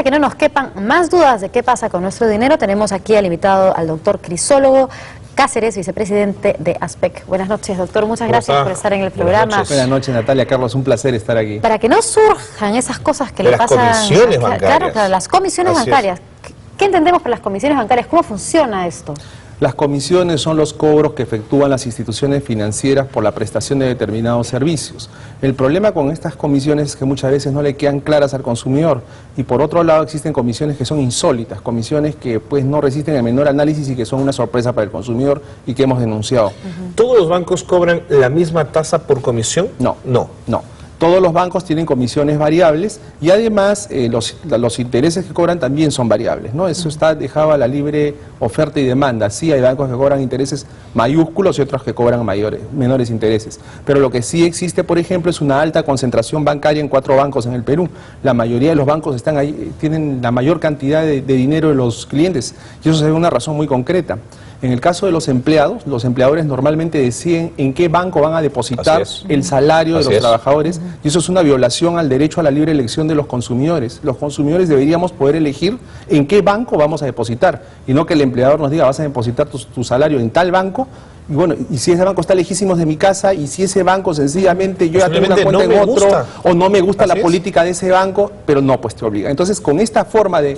que no nos quepan más dudas de qué pasa con nuestro dinero, tenemos aquí al invitado, al doctor Crisólogo Cáceres, vicepresidente de ASPEC. Buenas noches, doctor. Muchas gracias por estar en el programa. Buenas noches, Natalia, Carlos. Un placer estar aquí. Para que no surjan esas cosas que le pasan... Las comisiones bancarias. Claro, las comisiones bancarias. ¿Qué entendemos por las comisiones bancarias? ¿Cómo funciona esto? Las comisiones son los cobros que efectúan las instituciones financieras por la prestación de determinados servicios. El problema con estas comisiones es que muchas veces no le quedan claras al consumidor, y por otro lado existen comisiones que son insólitas, comisiones que pues no resisten el menor análisis y que son una sorpresa para el consumidor y que hemos denunciado. ¿Todos los bancos cobran la misma tasa por comisión? No. Todos los bancos tienen comisiones variables y además los intereses que cobran también son variables, ¿no? Eso está dejado a la libre oferta y demanda. Sí, hay bancos que cobran intereses mayúsculos y otros que cobran menores intereses. Pero lo que sí existe, por ejemplo, es una alta concentración bancaria en 4 bancos en el Perú. La mayoría de los bancos están ahí, tienen la mayor cantidad de dinero de los clientes, y eso se debe a una razón muy concreta. En el caso de los empleados, los empleadores normalmente deciden en qué banco van a depositar el salario de los trabajadores, y eso es una violación al derecho a la libre elección de los consumidores. Los consumidores deberíamos poder elegir en qué banco vamos a depositar, y no que el empleador nos diga vas a depositar tu salario en tal banco. Y bueno, y si ese banco está lejísimos de mi casa, y si ese banco sencillamente yo ya tengo una cuenta en otro, o no me gusta la política de ese banco, pero no, pues te obliga. Entonces, con esta forma de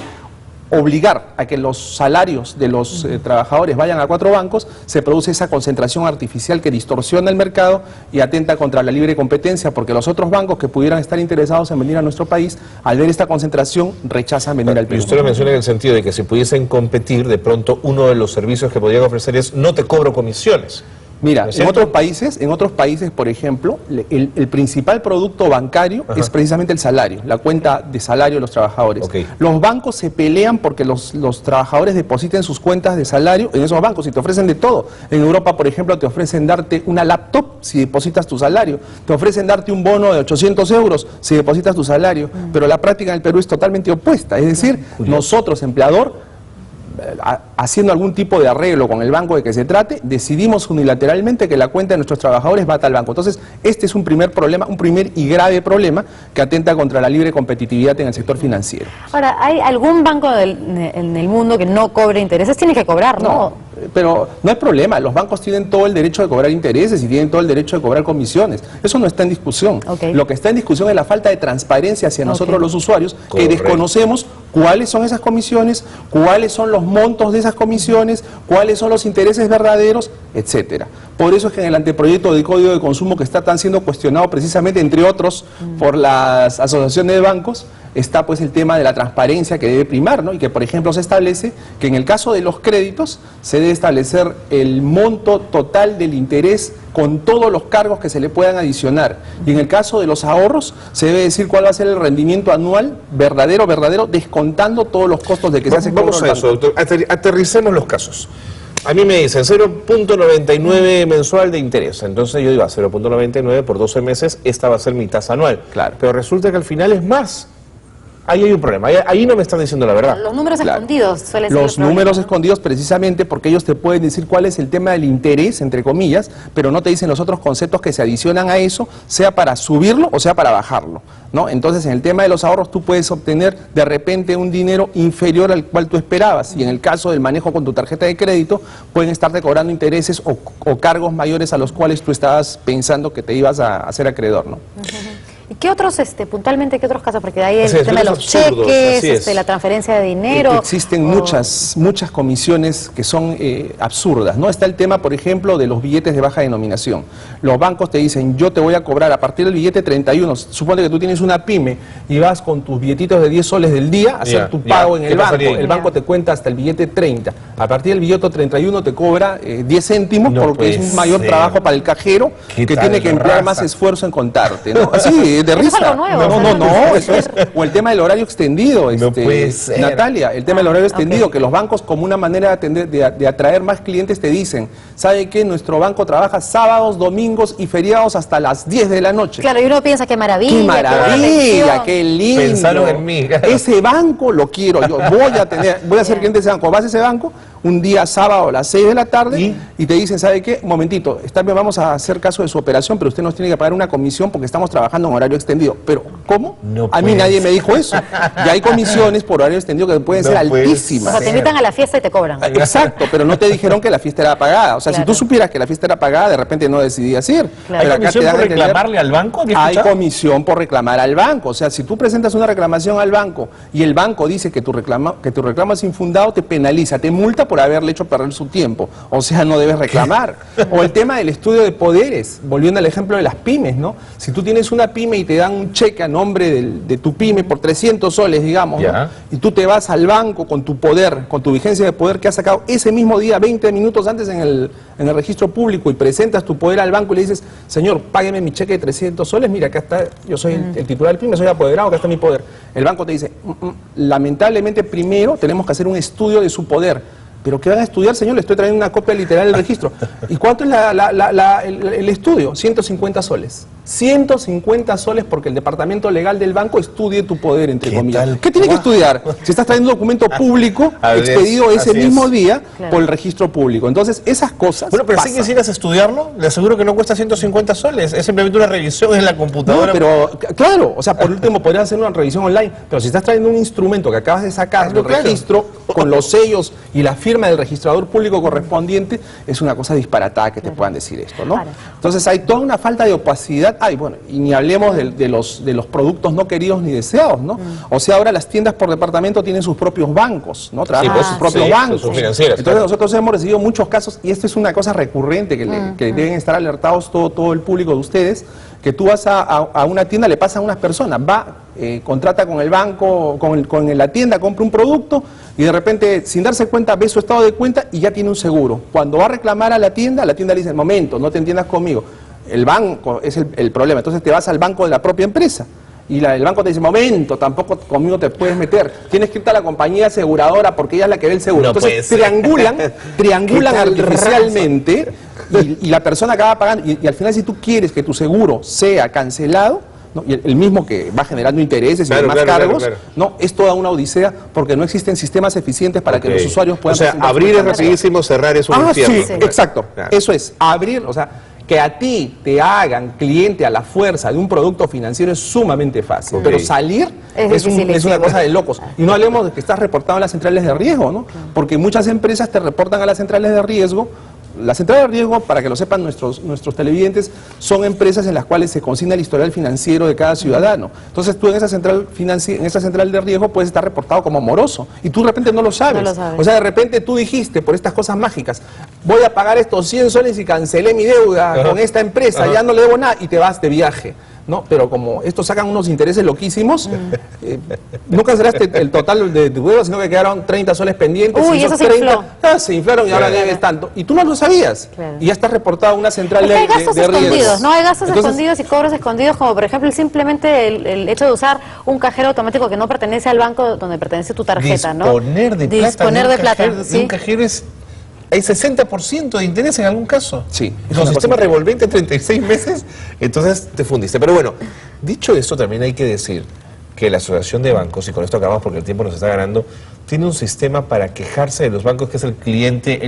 obligar a que los salarios de los trabajadores vayan a 4 bancos, se produce esa concentración artificial que distorsiona el mercado y atenta contra la libre competencia, porque los otros bancos que pudieran estar interesados en venir a nuestro país, al ver esta concentración, rechazan venir al Perú. Y usted lo menciona en el sentido de que si pudiesen competir, de pronto uno de los servicios que podrían ofrecer es no te cobro comisiones. Mira, en otros países, por ejemplo, el principal producto bancario es precisamente el salario, la cuenta de salario de los trabajadores. Los bancos se pelean porque los trabajadores depositen sus cuentas de salario en esos bancos y te ofrecen de todo. En Europa, por ejemplo, te ofrecen darte una laptop si depositas tu salario, te ofrecen darte un bono de 800 euros si depositas tu salario, pero la práctica en el Perú es totalmente opuesta. Es decir, nosotros, empleador, haciendo algún tipo de arreglo con el banco de que se trate, decidimos unilateralmente que la cuenta de nuestros trabajadores va a tal banco. Entonces, este es un primer problema, un primer y grave problema que atenta contra la libre competitividad en el sector financiero. Ahora, ¿hay algún banco en el mundo que no cobre intereses? Tiene que cobrar, ¿no? No, pero no hay problema, los bancos tienen todo el derecho de cobrar intereses y tienen todo el derecho de cobrar comisiones. Eso no está en discusión. Lo que está en discusión es la falta de transparencia hacia nosotros los usuarios, que desconocemos cuáles son esas comisiones, cuáles son los montos de esas comisiones, cuáles son los intereses verdaderos, etcétera. Por eso es que en el anteproyecto de Código de Consumo, que está tan siendo cuestionado precisamente, entre otros, por las asociaciones de bancos, está pues el tema de la transparencia que debe primar, ¿no? Y que, por ejemplo, se establece que en el caso de los créditos se debe establecer el monto total del interés con todos los cargos que se le puedan adicionar. Y en el caso de los ahorros se debe decir cuál va a ser el rendimiento anual verdadero, descontando todos los costos de que se hace cobro. Vamos a eso, doctor. Aterricemos los casos. A mí me dicen 0.99 mensual de interés. Entonces yo digo, a 0.99 por 12 meses, esta va a ser mi tasa anual. Claro. Pero resulta que al final es más. Ahí hay un problema, ahí no me están diciendo la verdad. Los números escondidos suelen ser los números escondidos precisamente porque ellos te pueden decir cuál es el tema del interés, entre comillas, pero no te dicen los otros conceptos que se adicionan a eso, sea para subirlo o sea para bajarlo, ¿no? Entonces, en el tema de los ahorros tú puedes obtener de repente un dinero inferior al cual tú esperabas, y en el caso del manejo con tu tarjeta de crédito pueden estarte cobrando intereses o cargos mayores a los cuales tú estabas pensando que te ibas a hacer acreedor, ¿no? ¿Y qué otros, puntualmente, qué otros casos? Porque ahí el tema de los cheques, la transferencia de dinero. Existen muchas comisiones que son absurdas, ¿no? Está el tema, por ejemplo, de los billetes de baja denominación. Los bancos te dicen, yo te voy a cobrar a partir del billete 31. Supone que tú tienes una pyme y vas con tus billetitos de 10 soles del día a hacer tu pago en el banco. El banco te cuenta hasta el billete 30. A partir del billete 31 te cobra 10 céntimos porque es un mayor trabajo para el cajero que tiene que emplear más esfuerzo en contarte, ¿no? Así, de risa. Es algo nuevo, no, eso es. O el tema del horario extendido, no puede ser. Natalia, el tema del horario extendido, que los bancos, como una manera de atraer más clientes, te dicen, ¿sabe qué? Nuestro banco trabaja sábados, domingos y feriados hasta las 10 de la noche. Claro, y uno piensa, qué maravilla. ¡Qué maravilla! ¡Qué lindo! Pensaron en mí. Ese banco lo quiero, yo voy a ser cliente de ese banco. Vas a ese banco, un día sábado a las 6 de la tarde y te dicen, ¿sabe qué? Un momentito, está bien, vamos a hacer caso de su operación, pero usted nos tiene que pagar una comisión porque estamos trabajando en horario extendido. Pero, ¿cómo? No a mí nadie me dijo eso. Y hay comisiones por horario extendido que pueden ser altísimas. O sea, te invitan a la fiesta y te cobran. Exacto, pero no te dijeron que la fiesta era pagada. O sea, si tú supieras que la fiesta era pagada, de repente no decidías ir. ¿Hay comisión por reclamarle al banco? Hay comisión por reclamar al banco. O sea, si tú presentas una reclamación al banco y el banco dice que tu reclamo es infundado, te penaliza, te multa por haberle hecho perder su tiempo. O sea, no debes reclamar. O el tema del estudio de poderes, volviendo al ejemplo de las pymes, ¿no? Si tú tienes una pyme y te dan un cheque a nombre de tu pyme por 300 soles, digamos, ¿no? Y tú te vas al banco con tu poder, con tu vigencia de poder que has sacado ese mismo día, 20 minutos antes en el registro público, y presentas tu poder al banco y le dices, señor, págueme mi cheque de 300 soles, mira, acá está, yo soy el titular del pyme, soy apoderado, acá está mi poder. El banco te dice, lamentablemente primero tenemos que hacer un estudio de su poder. ¿Pero qué van a estudiar, señor? Le estoy trayendo una copia literal del registro. ¿Y cuánto es el estudio? 150 soles. 150 soles porque el departamento legal del banco estudie tu poder, entre comillas. ¿Qué tiene que estudiar? Si estás trayendo un documento público expedido ese mismo día por el registro público. Entonces, esas cosas Bueno, pero si quisieras estudiarlo, le aseguro que no cuesta 150 soles. Es simplemente una revisión en la computadora. No, pero claro, o sea, por último podrías hacer una revisión online. Pero si estás trayendo un instrumento que acabas de sacar del registro, con los sellos y la firma del registrador público correspondiente, es una cosa disparatada que te puedan decir esto, ¿no? Entonces hay toda una falta de opacidad. Bueno, y ni hablemos de los productos no queridos ni deseados, ¿no? O sea, ahora las tiendas por departamento tienen sus propios bancos, ¿no? Trabajan sus propios bancos. Sus financieras. Entonces nosotros hemos recibido muchos casos, y esto es una cosa recurrente que deben estar alertados todo el público de ustedes, que tú vas a una tienda, le pasa a unas personas, contrata con el banco, con la tienda, compra un producto y de repente, sin darse cuenta, ve su estado de cuenta y ya tiene un seguro. Cuando va a reclamar a la tienda le dice, momento, no te entiendas conmigo, el banco es el problema. Entonces te vas al banco de la propia empresa y el banco te dice, momento, tampoco conmigo te puedes meter, tienes que irte a la compañía aseguradora porque ella es la que ve el seguro. Entonces triangulan artificialmente y la persona acaba pagando y al final, si tú quieres que tu seguro sea cancelado, ¿no? Y el mismo que va generando intereses y demás cargos, no, es toda una odisea porque no existen sistemas eficientes para que los usuarios puedan... O sea, abrir es rapidísimo, cerrar es un infierno. Sí, exacto, eso es, abrir, o sea, que a ti te hagan cliente a la fuerza de un producto financiero es sumamente fácil, pero salir es una cosa de locos. Y no hablemos de que estás reportado en las centrales de riesgo, ¿no? Porque muchas empresas te reportan a las centrales de riesgo. Las centrales de riesgo, para que lo sepan nuestros televidentes, son empresas en las cuales se consigna el historial financiero de cada ciudadano. Entonces tú en esa central de riesgo puedes estar reportado como moroso y tú de repente no lo sabes. O sea, de repente tú dijiste, por estas cosas mágicas, voy a pagar estos 100 soles y cancelé mi deuda con esta empresa, ya no le debo nada, y te vas de viaje. ¿No? Pero como estos sacan unos intereses loquísimos, no cancelaste el total de tu deuda, sino que quedaron 30 soles pendientes. Uy, eso se infló. Se inflaron y ahora debes tanto. Y tú no lo sabías. Y ya estás reportado a una central de riesgos. Hay gastos escondidos, ¿no? Hay gastos escondidos y cobros escondidos, como por ejemplo simplemente el hecho de usar un cajero automático que no pertenece al banco donde pertenece tu tarjeta, ¿no? Disponer de plata. De un cajero es... Hay 60% de interés en algún caso. Sí. Con sistema revolvente 36 meses, entonces te fundiste. Pero bueno, dicho esto, también hay que decir que la Asociación de Bancos, y con esto acabamos porque el tiempo nos está ganando, tiene un sistema para quejarse de los bancos que es el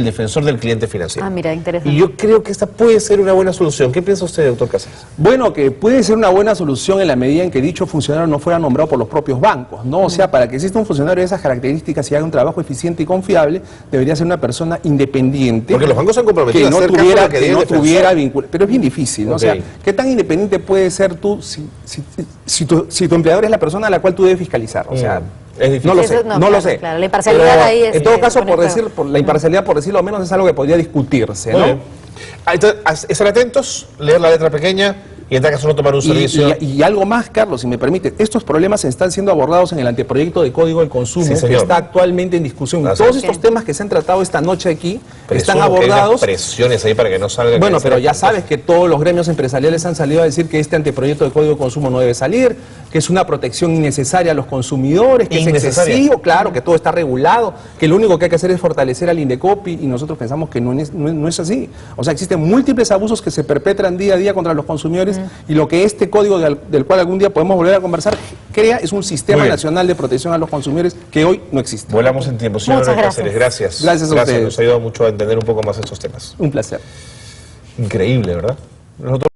defensor del cliente financiero. Ah, mira, interesante. Y yo creo que esta puede ser una buena solución. ¿Qué piensa usted, doctor Cáceres? Bueno, que puede ser una buena solución en la medida en que dicho funcionario no fuera nombrado por los propios bancos, ¿no? O sea, para que exista un funcionario de esas características y haga un trabajo eficiente y confiable, debería ser una persona independiente. Porque los bancos se han comprometido que no a hacer tuviera, que no tuviera vínculo. Pero es bien difícil, ¿no? O sea, ¿qué tan independiente puedes ser tú si tu empleador es la persona a la cual tú debes fiscalizar? O sea... Es difícil. No lo sé. Claro, la imparcialidad ahí es... En todo caso, la imparcialidad, por decirlo menos, es algo que podría discutirse, ¿no? Entonces, estar atentos, leer la letra pequeña y en tal caso no tomar un servicio. Y algo más, Carlos, si me permite, estos problemas están siendo abordados en el anteproyecto de Código del Consumo, que está actualmente en discusión. Todos estos temas que se han tratado esta noche aquí están abordados. Que hay presiones ahí para que no salgan. Bueno, pero ya sabes que todos los gremios empresariales han salido a decir que este anteproyecto de Código de Consumo no debe salir, que es una protección innecesaria a los consumidores, que es excesivo, claro, que todo está regulado, que lo único que hay que hacer es fortalecer al Indecopi, y nosotros pensamos que no es así. O sea, existen múltiples abusos que se perpetran día a día contra los consumidores, y lo que este código del cual algún día podemos volver a conversar crea es un sistema nacional de protección a los consumidores que hoy no existe. Volamos en tiempo. Señor Cáceres, gracias. Gracias a ustedes. Nos ha ayudado mucho a entender un poco más estos temas. Un placer. Increíble, ¿verdad? Nosotros